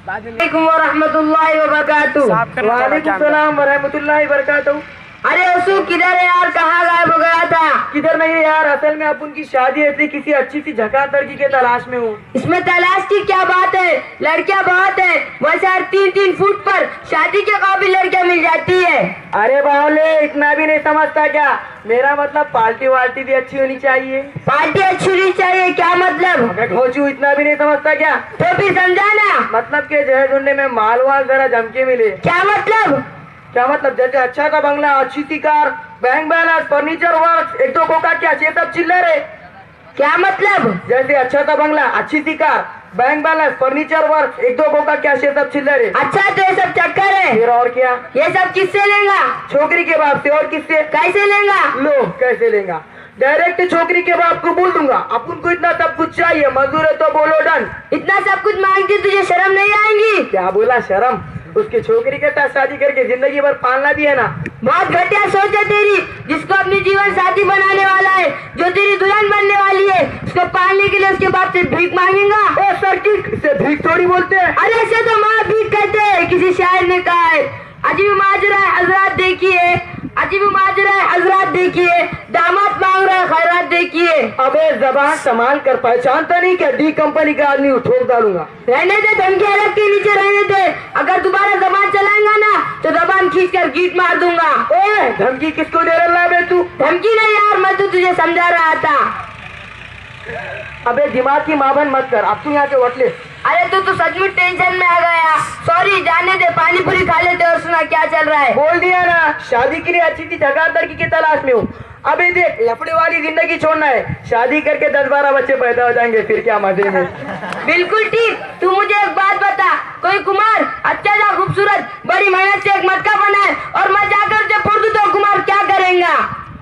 वालेकुम रहमतुल्लाहि व बरकातुहू। वालेकुम सलाम व रहमतुल्लाहि व बरकातुहू। अरे उसू किधर है यार, कहाँ गायब हो गया था? किधर नहीं यार, असल में अपन की शादी ऐसी किसी अच्छी सी झकास लड़की के तलाश में हूँ। इसमें तलाश की क्या बात है, लड़कियाँ बहुत है, वैसे हर 3-3 फुट पर शादी के काबिल लड़कियाँ मिल जाती है। अरे बावले, इतना भी नहीं समझता क्या? मेरा मतलब पार्टी वार्टी भी अच्छी होनी चाहिए। पार्टी अच्छी होनी चाहिए क्या मतलब? अबे घोचू, इतना भी नहीं समझता क्या? तो फिर समझाना। मतलब के जहर ढूंढने में माल वाल जरा जम के मिले। क्या मतलब? क्या मतलब? जैसे अच्छा का बंगला, अच्छी सी car, bank balance, furniture work, 1-2 कोका, क्या ये सब चिल्लर है? क्या मतलब? जैसे अच्छा सा बंगला, अच्छी सी car, bank balance, furniture work, 1-2 कोका, क्या ये सब चिल्लर है? अच्छा तो ये सब चक्कर है। फिर और क्या? ये सब किससे लेगा? छोकरी के बाप से। और किससे? कैसे लेगा? लो कैसे लेगा? डायरेक्ट छोकरी के बाप को बोल दूंगा, अपन को इतना सब कुछ चाहिए, मंजूर है तो बोलो डन। इतना सब कुछ मांगती तुझे शर्म नहीं आएंगी? क्या बोला शर्म? उसकी छोकरी के साथ शादी करके जिंदगी भर पालना भी है ना। बहुत घटिया सोच है तेरी। जिसको अपनी जीवन साथी बनाने वाला है, जो तेरी दुल्हन बनने वाली है, उसको पालने के लिए उसके बाप से भीख मांगेगा? ओ सर्किट, इसे भीख थोड़ी बोलते हैं। अरे ऐसे तो माँ भीख कहते हैं, किसी शायर ने कहा है। अजीब माजरा है हजरात देखिए, अजीब माजरा है हजरात देखिए, दामाद मांग रहा है खैरात देखिए। अबे जबान संभाल कर, पहचानता नहीं क्या? डी कंपनी का आदमी ठोक डालूंगा। रहने दे, धमकी अलग के नीचे रहने दे। अगर दोबारा जबान चलाएगा ना तो जबान खींच कर गीट मार दूंगा। ओए धमकी किसको दे रहा है बे तू? धमकी नहीं यार, मैं तो तुझे समझा रहा था। अबे दिमाग की मावन मत कर, अब तू यहाँ से उठ ले। अरे तू सचमुच टेंशन में आ गया। सॉरी, जाने दे, पानी पूरी खा लेते और सुना क्या चल रहा है। बोल दिया ना, शादी के लिए अच्छी सी जगह लड़की की तलाश में हूँ। अबे देख, लफड़े वाली जिंदगी छोड़ना है, शादी करके 10-12 बच्चे पैदा हो जाएंगे, फिर क्या मजे में। बिल्कुल ठीक। तू मुझे एक बात बता, कोई कुमार अच्छा सा खूबसूरत बड़ी मेहनत से एक मटका बनाए और मैं जाकर उसे फोड़ दूं तो कुमार क्या करेगा?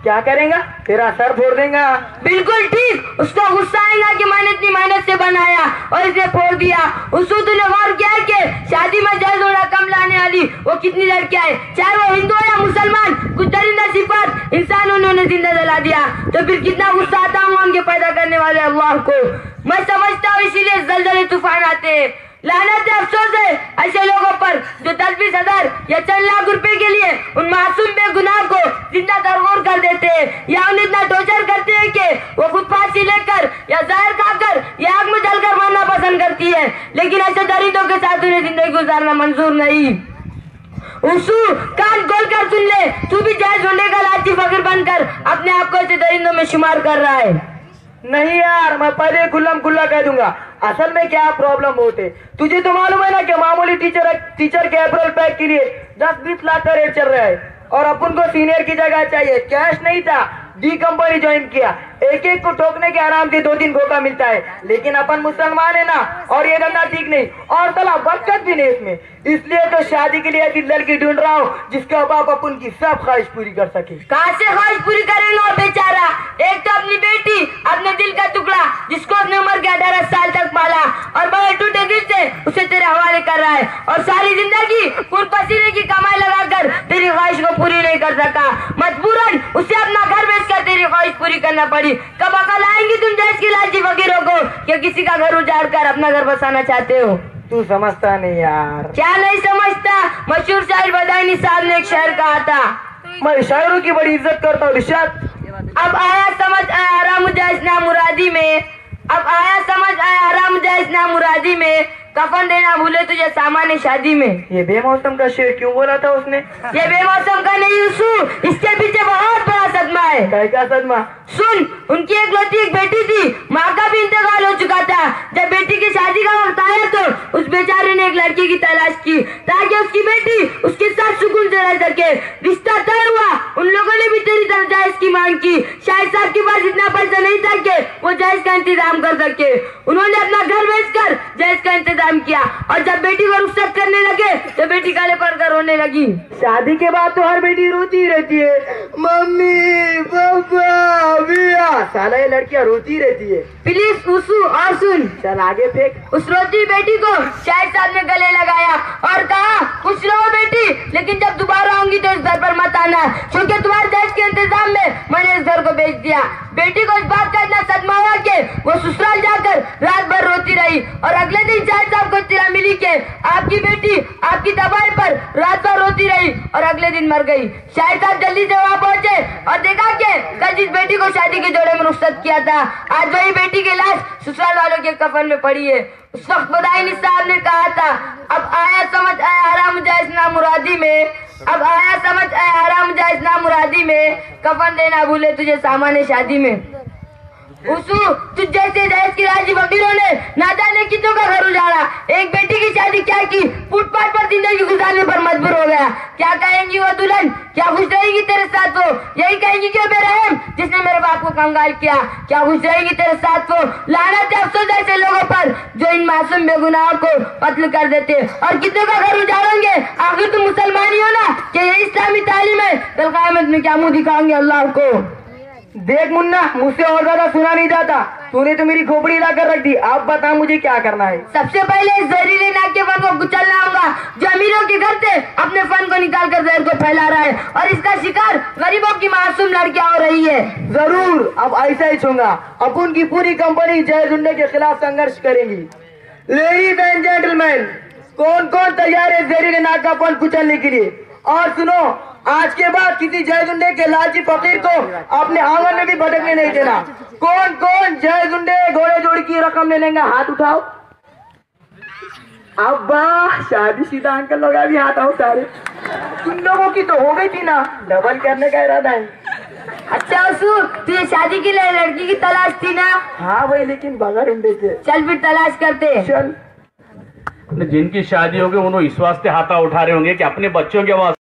क्या करेगा? तेरा सर फोड़ देगा। बिल्कुल ठीक। उसको गुस्सा आएगा कि मैंने इतनी मेहनत से बनाया और इसे फोड़ दिया। उसको तूने गौर किया है कि शादी में जल्द और रकम लाने वाली वो कितनी लड़कियां हैं, चाहे वो हिंदू या मुसलमान, कुछ दरिंदा सिफात इंसान उन्होंने जिंदा जला दिया, तो फिर कितना गुस्सा आता होगा उनके पैदा करने वाले अल्लाह को। मैं समझता हूँ इसीलिए जलजले तूफान आते हैं। लानत है, अफसोस है ऐसे लोगों पर जो 10-20 हजार या 4 लाख रुपए के लिए उन मासूम बेगुनाह को जिंदा दरगोर कर देते हैं, या उन्हें इतना टॉर्चर करते हैं कि वो खुद फांसी लेकर या जहर खाकर या आग में जलकर मरना पसंद करती है, लेकिन ऐसे दरिंदों के साथ उन्हें जिंदगी गुजारना मंजूर नहीं। उसू कान खोल कर सुन ले, तू भी जहर ढूंढने का लालची फकीर बनकर अपने आप को ऐसे दरिंदों में शुमार कर रहा है। नहीं यार, मैं पहले खुल्लम खुल्ला कह दूंगा असल में क्या प्रॉब्लम होते। तुझे तो मालूम है ना कि मामूली टीचर के अप्रैल पैक के लिए 10-20 लाख का रेट चल रहा है, और अपन को सीनियर की जगह चाहिए। कैश नहीं था, डी कंपनी ज्वाइन किया, एक को ठोकने के आराम से 2-3 धोखा मिलता है, लेकिन अपन मुसलमान है ना, और ये धंधा ठीक नहीं, और साला बरकत भी नहीं इसमें। इसलिए तो शादी के लिए ऐसी लड़की ढूंढ रहा हूँ जिसका बाप अपन की सब ख्वाहिश पूरी कर सके। कहाँ से ख्वाहिश पूरी करेगा बेचारा? एक तो अपनी बेटी, अपने दिल का टुकड़ा, जिसको अपने उम्र के 18 साल तक पाला और बड़े टूटे दिल से उसे तेरे हवाले कर रहा है, और सारी जिंदगी खून पसीने की कमाई लगाकर तेरी ख्वाहिश को पूरी नहीं कर सका। मजबूरन उसे अपना घर बेचकर तेरी ख्वाहिश पूरी करना पड़ी। कब अकल आएंगी तुम देश की लालची फकीरों को कि किसी का घर उजाड़ कर अपना घर बसाना चाहते हो? तू समझता नहीं यार। क्या नहीं समझता? मशहूर शायर बदायूनी साहब ने एक शेर कहा था, मैं शायरों की बड़ी इज्जत करता हूँ इरशाद। अब आया समझ आया हराम जायज ना मुरादी में, अब आया समझ आया हराम जायज ना मुरादी में, कफन देना भूले तुझे सामान्य शादी में। ये बेमौसम का शेर क्यों बोला था उसने? ये बेमौसम का नहीं उसू, इसके पीछे बहुत बड़ा सदमा है। क्या सदमा? सुन, उनकी एकलौती एक बेटी थी, माँ का भी इंतकाल हो चुका था। जब बेटी की शादी का वक्त आया तो उस बेचारे ने एक लड़की की तलाश की ताकि उसकी बेटी उसके साथ सुकून से रह सके। रिश्ता तय हुआ, उन लोगों ने भी तेरी तरह जायज की मांग की। शाहिद साहब के पास इतना पैसा नहीं था कि वो जायज का इंतजाम कर सके। उन्होंने अपना घर बेचकर जायज का इंतजाम किया, और जब बेटी को रुखसत करने लगे तो बेटी काले पड़कर रोने लगी। शादी के बाद तो हर बेटी रोती रहती है, मम्मी पापा भैया, साला ये लड़कियां रोती रहती है। प्लीज उसू और सुन। चल आगे फेंक। उस रोती बेटी को शाहिद साहब ने गले लगाया और कहा खुश रहो बेटी, लेकिन जब दोबारा आऊंगी तो इस घर पर मत आना, क्योंकि तुम्हारे दहेज के इंतजाम में मैंने इस घर को बेच दिया। बेटी को इस बात का इतना सदमा हुआ कि वो ससुराल जाकर रात भर रोती रही और अगले दिन शाहिद साहब को इत्तला मिली कि आपकी बेटी आपकी दवाई पर रात भर रोती रही और अगले दिन मर गई। शाहिद साहब जल्दी से वहाँ पहुंचे और देखा कि कल जिस बेटी को शादी के जोड़े में रुखसत किया था, आज वही बेटी की लाश ससुराल वालों के कफन में पड़ी है। उस वक्त बदायूनी साहब ने कहा था, अब आया समझ आया हराम जायज ना मुरादी में, अब आया समझ आया हराम जायज ना मुरादी में, कफन देना भूले तुझे सामान्य शादी में। उसू तुझ जैसे दहेज की राजी फकीरों ने ना जाने कितनों का घर उजाड़ा, एक बेटी की शादी क्या की, फुटपाथ पर जिंदगी गुजारने पर मजबूर हो गया। क्या कहेंगी वो दुल्हन, क्या खुश रहेगी तेरे साथ वो, यही कहेंगी कि बेरहम जिसने मेरे बाप को कंगाल किया। क्या खुश रहेगी तेरे साथ वो, लानत है अफसोस ऐसे लोगों पर जो इन मासूम बेगुनाहों को कत्ल कर देते। और कितनों का घर उजाड़ेंगे, आखिर तुम मुसलमान ही हो ना कि ये इस्लामी तालीम है, कल क़यामत में क्या मुंह दिखाओगे अल्लाह को। देख मुन्ना, मुझसे और ज्यादा सुना नहीं जाता, तूने तो मेरी खोपड़ी लाकर रख दी। अब बता मुझे क्या करना है। सबसे पहले इस जहरीले नाग के फन को कुचलना होगा जो अमीरों के घर से अपने फन को निकाल कर जहर को फैला रहा है, और इसका शिकार गरीबों की मासूम लड़कियां हो रही है। जरूर, अब ऐसा ही छूंगा। अपन की पूरी कंपनी जय जुंडे के खिलाफ संघर्ष करेंगी। लेडीज एंड जेंटलमैन, कौन कौन तैयार है जहरीले नाग का फन कुचलने के लिए? और सुनो, आज के बाद किसी जयजुंडे के लालची फकीर को अपने आंगन में भी भटकने नहीं देना। कौन कौन जयजुंडे घोड़े जोड़ी की रकम ले लेंगे, हाथ उठाओ। अब्बा शादीशुदा अंकल लोग अभी हाथ उठा रहे। तुम लोगों की तो हो गई थी ना, डबल करने का इरादा है। अच्छा असू, तुझे शादी के लिए लड़की की तलाश थी ना? हाँ भाई, लेकिन बगैर उंडे के। चल फिर तलाश करते। चल। जिनकी शादी होगी उन्होंने इस वास्ते हाथा उठा रहे होंगे कि अपने बच्चों के वास्ते